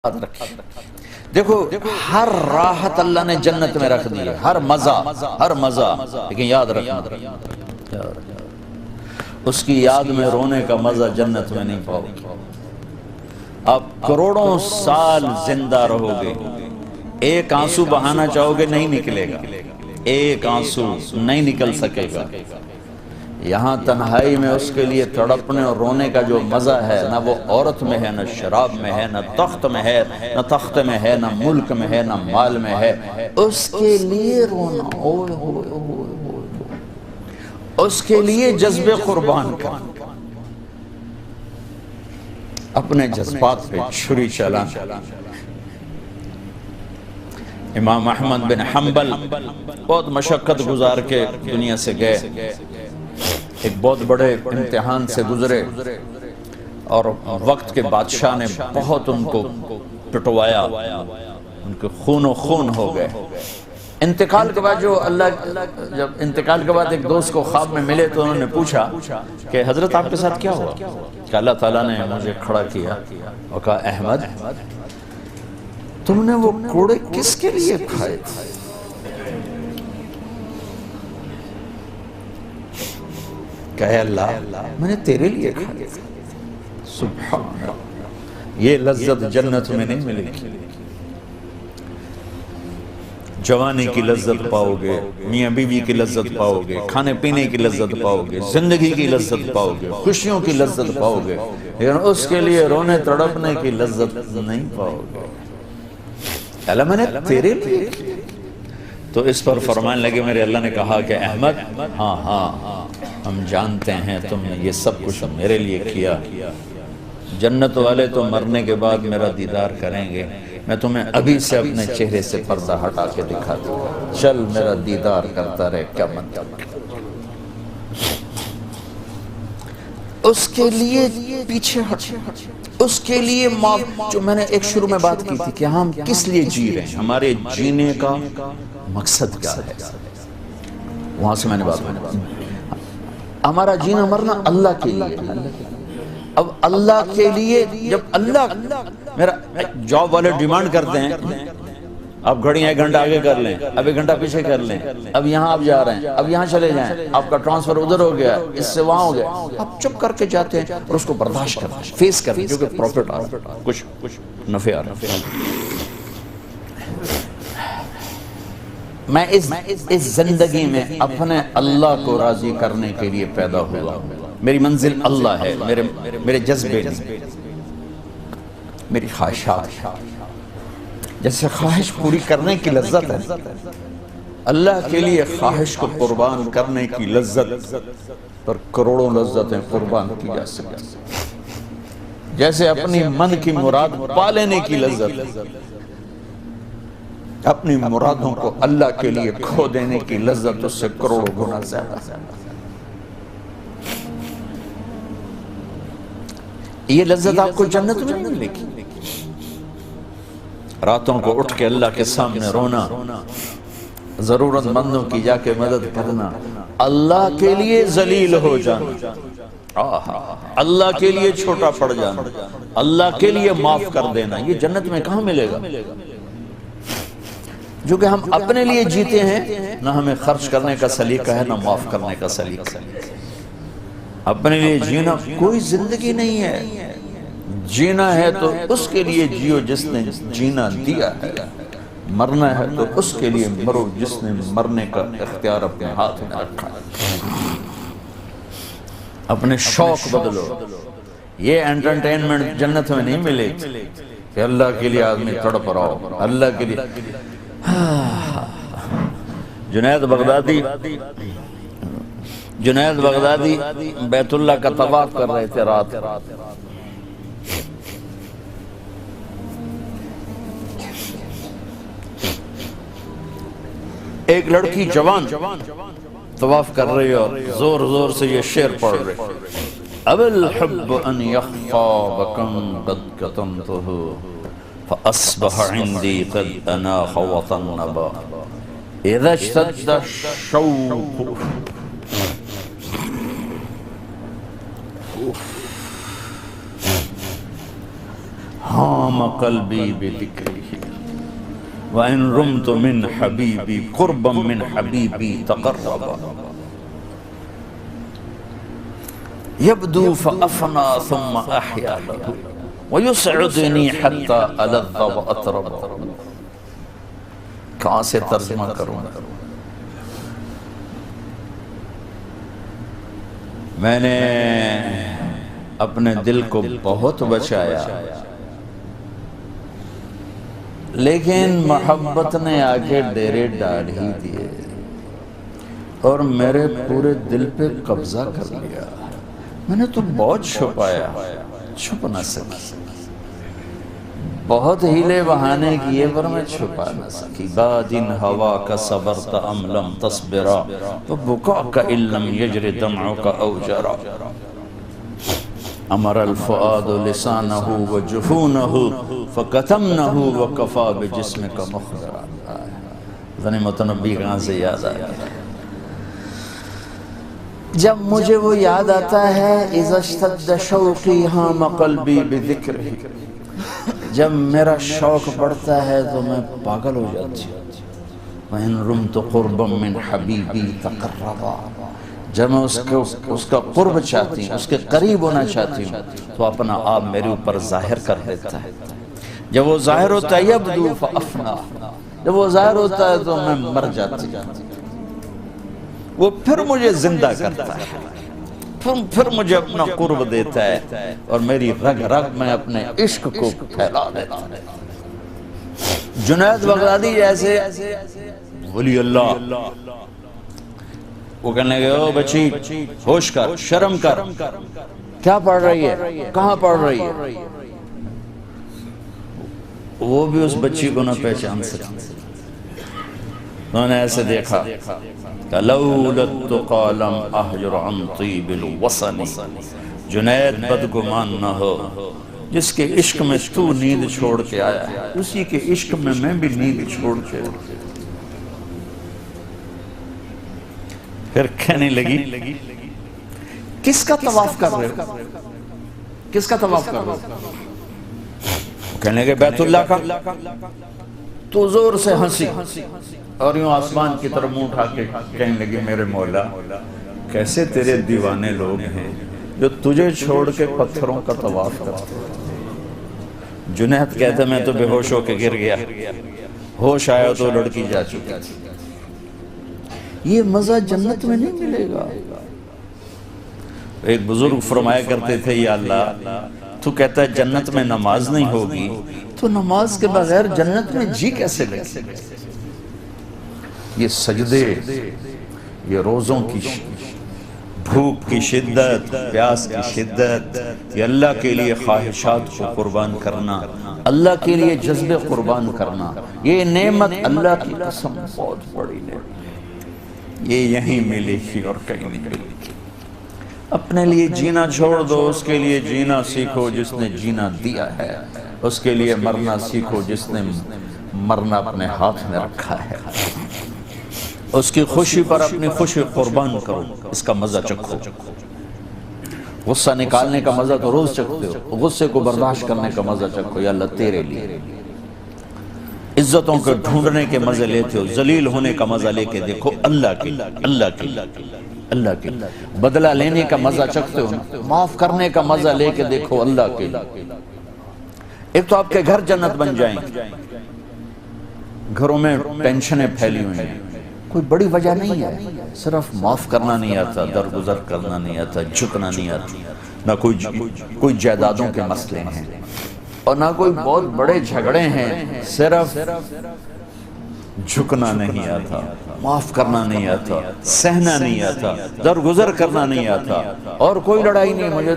یاد رکھیں۔ دیکھو ہر راحت اللہ نے جنت میں رکھ دی ہے، ہر مزہ، لیکن یاد رکھنا اس کی یاد میں رونے کا مزہ جنت میں نہیں پاؤ گے۔ آپ کروڑوں سال زندہ رہو گے، ایک آنسو بہانا چاہو گے نہیں نکلے گا، ایک آنسو نہیں نکل سکے گا۔ یہاں تنہائی میں اس کے لیے تڑپنے اور رونے کا جو مزہ ہے، نہ وہ عورت میں ہے، نہ شراب میں ہے، نہ تخت میں ہے، نہ تخت میں ہے، نہ ملک میں ہے، نہ مال میں ہے۔ اس کے لیے رونا، اوئے ہوئے ہوئے ہوئے، اس کے لیے جذب قربان کرنا، اپنے جذبات پہ چھری چلانا۔ امام احمد بن حنبل بہت مشقت گزار کے دنیا سے گئے، ایک بہت بڑے امتحان سے گزرے اور وقت کے بادشاہ نے بہت ان کو پٹوایا، ان کے خون و خون ہو گئے۔ انتقال کے بعد جب انتقال کے بعد ایک دوست کو خواب میں ملے تو انہوں نے پوچھا کہ حضرت آپ کے ساتھ کیا ہوا؟ کہ اللہ تعالیٰ نے مجھے کھڑا کیا اور کہا احمد تم نے وہ کوڑے کس کے لیے کھائے تھے؟ کہے اللہ میں نے تیرے لیے کھائے تھے۔ سبحان اللہ، یہ لذت جنت میں نہیں ملے گی۔ جوانی کی لذت پاؤ گے، میاں بیوی کی لذت پاؤ گے، کھانے پینے کی لذت پاؤ گے، زندگی کی لذت پاؤ گے، خوشیوں کی لذت پاؤ گے، لیکن اس کے لیے رونے تڑپنے کی لذت نہیں پاؤ گے۔ اللہ میں نے تیرے لیے، تو اس پر فرمانے لگے میرے اللہ نے کہا کہ احمد ہاں ہم جانتے ہیں تم نے یہ سب کچھ میرے لیے کیا۔ جنت والے تو مرنے کے بعد میرا دیدار کریں گے، میں تمہیں ابھی سے اپنے چہرے سے پردہ ہٹا کے دکھا دوں گا، چل میرا دیدار کرتا رہے کیا مطلب۔ اس کے لیے پیچھے ہٹ، اس کے لیے جو میں نے ایک شروع میں بات کی تھی کہ ہم کس لیے جی رہے ہیں، ہمارے جینے کا مقصد کیا ہے، وہاں سے میں نے بات کی۔ ہمارا جینا مرنا اللہ کے لیے، اب اللہ کے لیے جب اللہ میرا جاب والے ڈیمانڈ کرتے ہیں آپ گھڑیاں 1 گھنٹہ آگے کر لیں، اب 1 گھنٹہ پیچھے کر لیں، اب یہاں آپ جا رہے ہیں، اب یہاں چلے جائیں، آپ کا ٹرانسفر ادھر ہو گیا، اس سے وہاں ہو گیا، آپ چپ کر کے جاتے ہیں اور اس کو برداشت کرتے ہیں، فیس کرتے ہیں، کیونکہ پروفٹ آ رہا ہے، کچھ نفع آ رہا ہے۔ میں اس زندگی میں اپنے اللہ کو راضی کرنے کے لیے پیدا ہوا ہوں، میری منزل اللہ ہے، میرے جذبے نہیں، میری خواہشات، جیسے خواہش پوری کرنے کی لذت ہے، اللہ کے لیے خواہش کو قربان کرنے کی لذت پر کروڑوں لذتیں قربان کی جا سکتی، جیسے اپنی من کی مراد پا لینے کی لذت، اپنی مرادوں کو اللہ کے لیے کھو دینے کی لذت اس سے کروڑوں گنا زیادہ۔ یہ لذت آپ کو جنت میں نہیں ملے گی۔ راتوں کو اٹھ کے اللہ کے سامنے رونا، ضرورت مندوں کی جا کے مدد کرنا، اللہ کے لیے ذلیل ہو جانا، اللہ کے لیے چھوٹا پڑ جانا، اللہ کے لیے معاف کر دینا، یہ جنت میں کہاں ملے گا؟ جو کہ ہم اپنے لیے جیتے ہیں، نہ ہمیں خرچ کرنے کا سلیقہ ہے، نہ معاف کرنے کا سلیقہ ہے۔ اپنے لیے جینا کوئی زندگی نہیں ہے، جینا ہے تو اس کے لیے جیو جس نے جینا دیا ہے، مرنا ہے تو اس کے لیے مرو جس نے مرنے کا اختیار اپنے ہاتھ میں رکھا ہے۔ اپنے شوق بدلو، یہ انٹرٹینمنٹ جنت میں نہیں ملے کہ اللہ کے لیے آدمی تڑپ رہا ہو، اللہ کے لیے۔ جنید بغدادی بیت اللہ کا طواف کر رہے تھے رات، ایک لڑکی جوان طواف کر رہی اور زور زور سے یہ شعر پڑھ رہے، اب الحب ان یخفا بکم قد کتمتہ فأصبح عندي قد أناخ وطنبا إذا اشتد الشوق حام قلبی بذکرہ وَإِن رُمْتُ مِنْ حَبِيبِي قُرْبًا مِنْ حَبِيبِي تَقَرَّبًا يَبْدُو فَأَفْنَى ثُمَّ أَحْيَا لَهُ وَيُسْعِدُنِي حَتَّى أَلَذَّ وَأَطْرَبَ. کہاں سے ترجمہ کروں؟ میں نے اپنے دل کو بہت بچایا، لیکن محبت نے آگے ڈیرے ڈال ہی دیے اور میرے پورے دل پہ قبضہ کر لیا. میں نے تو بہت چھپایا، چھپ نہ سکی، بہت ہیلے بہانے کیے پر میں چھپا نہ سکی. بادن ہوا کا صبرت ام لم تصبرا وبکاءک ان لم یجر دمعک او جرا. امر الفؤاد لسانہ وجفونہ فکتمنہ وکفا بجسمک مخبرا. غنی متنبی کہاں سے یاد آیا؟ جب مجھے وہ یاد آتا ہے اذا اشتد شوقی حام قلبی بذکرہ، جب میرا شوق بڑھتا ہے تو میں پاگل ہو جاتی ہوں. وَإِن رُمْتُ قُرْبًا مِّنْ حَبِيبِي تَقَرَّبًا، جب میں اس کا قرب چاہتی ہوں، اس کے قریب ہونا چاہتی ہوں تو اپنا آپ میرے اوپر ظاہر کر دیتا ہے. جب وہ ظاہر ہوتا ہے یبدو فأفنا، جب وہ ظاہر ہوتا ہے تو میں مر جاتی ہوں. وہ پھر مجھے زندہ کرتا ہے، پھر مجھے اپنا قرب دیتا ہے اور میری رگ رگ میں اپنے عشق کو پھیلا دیتا ہے. جنید بغدادی جیسے ولی اللہ، وہ کہنے گئے او بچی ہوش کر، شرم کر، کیا پڑھ رہی ہے، کہاں پڑھ رہی ہے؟ وہ بھی اس بچی کو نہ پہچان سکتے. انہوں نے ایسے دیکھا کہ لولا التقى لم احجر عن طیب الوصل. جنید بدگمان نہ ہو، جس کے عشق میں تو نیند چھوڑ کے آیا ہے اسی کے عشق میں بھی نیند چھوڑ کے. پھر کہنے لگی کس کا طواف کر رہے ہو، کس کا طواف کر رہے ہو؟ کہنے لگے بیت اللہ کا. تو زور سے ہنسی اور یوں آسمان کی طرف منہ اٹھا کے کہنے لگی میرے مولا کیسے تیرے دیوانے لوگ ہیں جو تجھے چھوڑ کے پتھروں کا طواف کرتے. جنید کہتا میں تو بے ہوش ہو کے گر گیا، ہوش آیا تو لڑکی جا چکی. یہ مزہ جنت میں نہیں ملے گا. ایک بزرگ فرمایا کرتے تھے یا اللہ تو کہتا ہے جنت میں نماز نہیں ہوگی تو نماز کے بغیر جنت میں جی کیسے لگے؟ یہ سجدے، یہ روزوں کی بھوک کی شدت، پیاس کی شدت، یہ اللہ کے لیے خواہشات کو قربان کرنا، اللہ کے لیے جذبے قربان کرنا، یہ نعمت اللہ کی قسم بہت بڑی نعمت. یہ یہیں ملے گی اور کہیں نہیں ملے گی. اپنے لیے جینا چھوڑ دو، اس کے لیے جینا سیکھو جس نے جینا دیا ہے. اس کے لیے مرنا سیکھو جس نے مرنا اپنے ہاتھ میں رکھا ہے. اس کی خوشی پر اپنی خوشی قربان کرو، اس کا مزہ چکھو. غصہ نکالنے کا مزہ تو روز چکھتے ہو، غصے کو برداشت کرنے کا مزہ چکھو. یا اللہ تیرے لیے. عزتوں کو ڈھونڈنے کے مزے لیتے ہو، ذلیل ہونے کا مزہ لے کے دیکھو اللہ کے اللہ کے. بدلہ لینے کا مزہ چکھتے ہو، معاف کرنے کا مزہ لے کے دیکھو اللہ کے. ایک تو آپ کے گھر جنت بن جائیں. گھروں میں پینشنیں پھیلی ہوئی ہیں، کوئی بڑی وجہ نہیں ہے، صرف معاف کرنا نہیں آتا، درگزر کرنا نہیں آتا، جھکنا نہیں آتا. نہ کوئی جائیدادوں کے مسئلے ہیں اور نہ کوئی بہت بڑے جھگڑے ہیں، صرف جھکنا نہیں آتا، معاف کرنا نہیں آتا، سہنا نہیں آتا، درگزر کرنا نہیں آتا. اور کوئی لڑائی نہیں. مجھے